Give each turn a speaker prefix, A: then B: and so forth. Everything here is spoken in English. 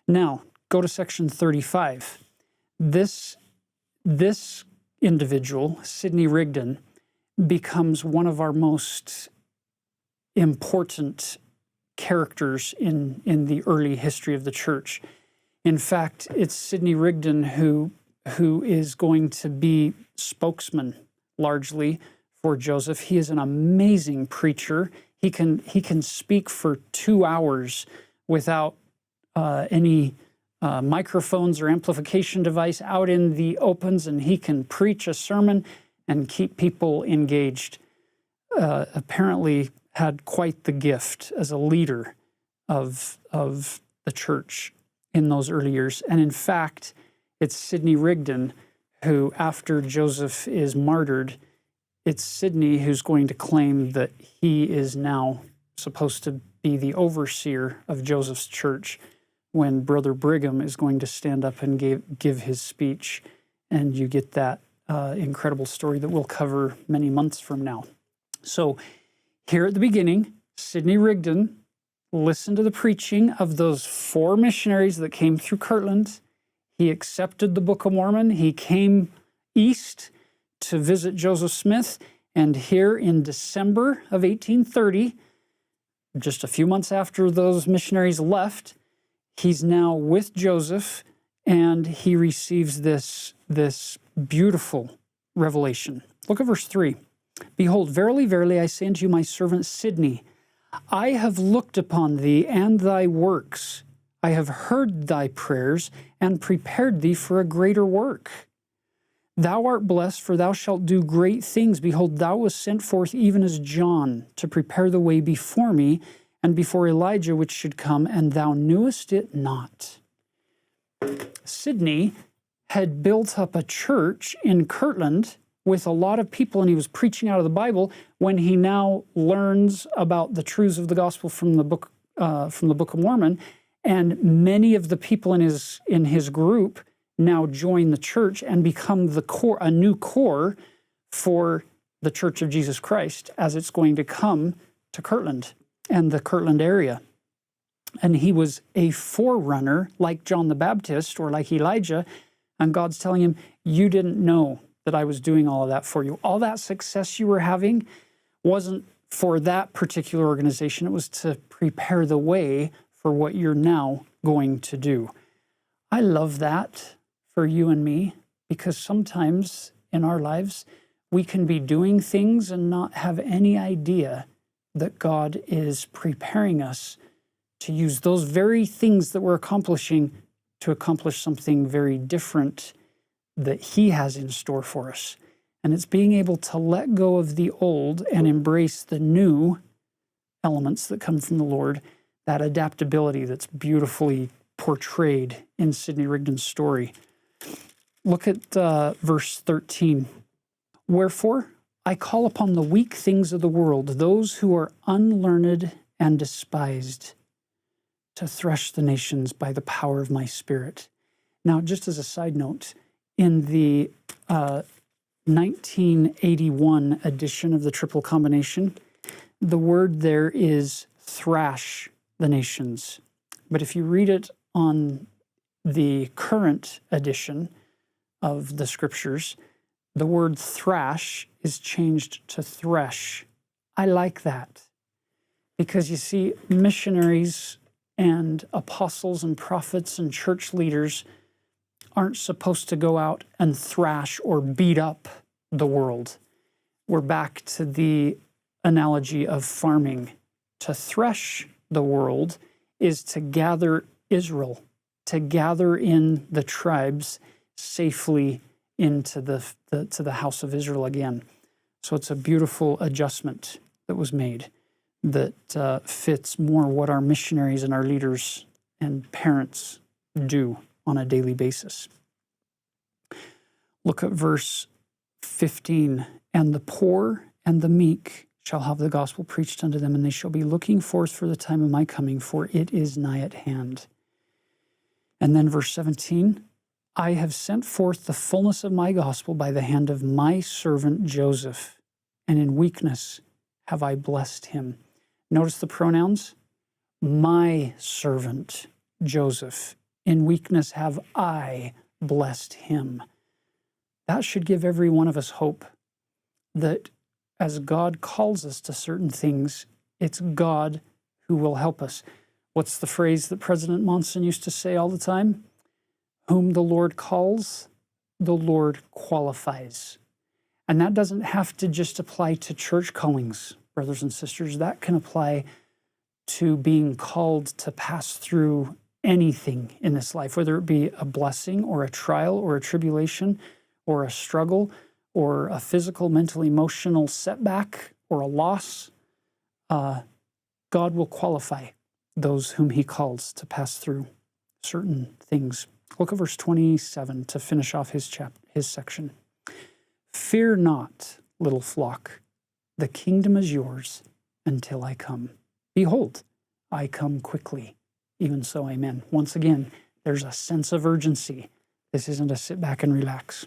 A: Now, go to section 35. This individual, Sidney Rigdon, becomes one of our most important characters in the early history of the church. In fact, it's Sidney Rigdon who is going to be spokesman largely for Joseph. He is an amazing preacher. He can speak for 2 hours without any microphones or amplification device out in the opens, and he can preach a sermon and keep people engaged. Apparently had quite the gift as a leader of the church in those early years. And in fact, it's Sidney Rigdon who, after Joseph is martyred, it's Sidney who's going to claim that he is now supposed to be the overseer of Joseph's church when Brother Brigham is going to stand up and give his speech. And you get that incredible story that we'll cover many months from now. So here at the beginning, Sidney Rigdon listened to the preaching of those 4 missionaries that came through Kirtland. He accepted the Book of Mormon. He came east to visit Joseph Smith. And here in December of 1830, just a few months after those missionaries left, he's now with Joseph, and he receives this beautiful revelation. Look at verse 3. Behold, verily, verily, I say unto you, my servant Sidney, I have looked upon thee and thy works. I have heard thy prayers and prepared thee for a greater work. Thou art blessed, for thou shalt do great things. Behold, thou wast sent forth even as John to prepare the way before me and before Elijah which should come, and thou knewest it not. Sidney had built up a church in Kirtland with a lot of people, and he was preaching out of the Bible. When he now learns about the truths of the gospel from the Book of Mormon, and many of the people in his group now join the church and become a new core for the Church of Jesus Christ as it's going to come to Kirtland and the Kirtland area. And he was a forerunner like John the Baptist or like Elijah, and God's telling him, you didn't know that I was doing all of that for you. All that success you were having wasn't for that particular organization. It was to prepare the way for what you're now going to do. I love that for you and me, because sometimes in our lives, we can be doing things and not have any idea that God is preparing us to use those very things that we're accomplishing to accomplish something very different that He has in store for us. And it's being able to let go of the old and embrace the new elements that come from the Lord, that adaptability that's beautifully portrayed in Sidney Rigdon's story. Look at verse 13. Wherefore, I call upon the weak things of the world, those who are unlearned and despised, to thresh the nations by the power of my Spirit. Now, just as a side note, in the 1981 edition of the Triple Combination, the word there is thrash the nations. But if you read it on the current edition of the Scriptures, the word thrash is changed to thresh. I like that, because you see, missionaries and apostles and prophets and church leaders aren't supposed to go out and thrash or beat up the world. We're back to the analogy of farming. To thresh the world is to gather Israel, to gather in the tribes safely into the house of Israel again. So it's a beautiful adjustment that was made that fits more what our missionaries and our leaders and parents do on a daily basis. Look at verse 15. And the poor and the meek shall have the gospel preached unto them, and they shall be looking forth for the time of my coming, for it is nigh at hand. And then verse 17, I have sent forth the fullness of my gospel by the hand of my servant Joseph, and in weakness have I blessed him. Notice the pronouns, my servant Joseph. In weakness have I blessed him. That should give every one of us hope that as God calls us to certain things, it's God who will help us. What's the phrase that President Monson used to say all the time? Whom the Lord calls, the Lord qualifies. And that doesn't have to just apply to church callings, brothers and sisters. That can apply to being called to pass through anything in this life, whether it be a blessing or a trial or a tribulation or a struggle or a physical, mental, emotional setback or a loss. God will qualify those whom he calls to pass through certain things. Look at verse 27 to finish off his section. Fear not, little flock, the kingdom is yours until I come. Behold, I come quickly. Even so, amen. Once again, there's a sense of urgency. This isn't a sit back and relax.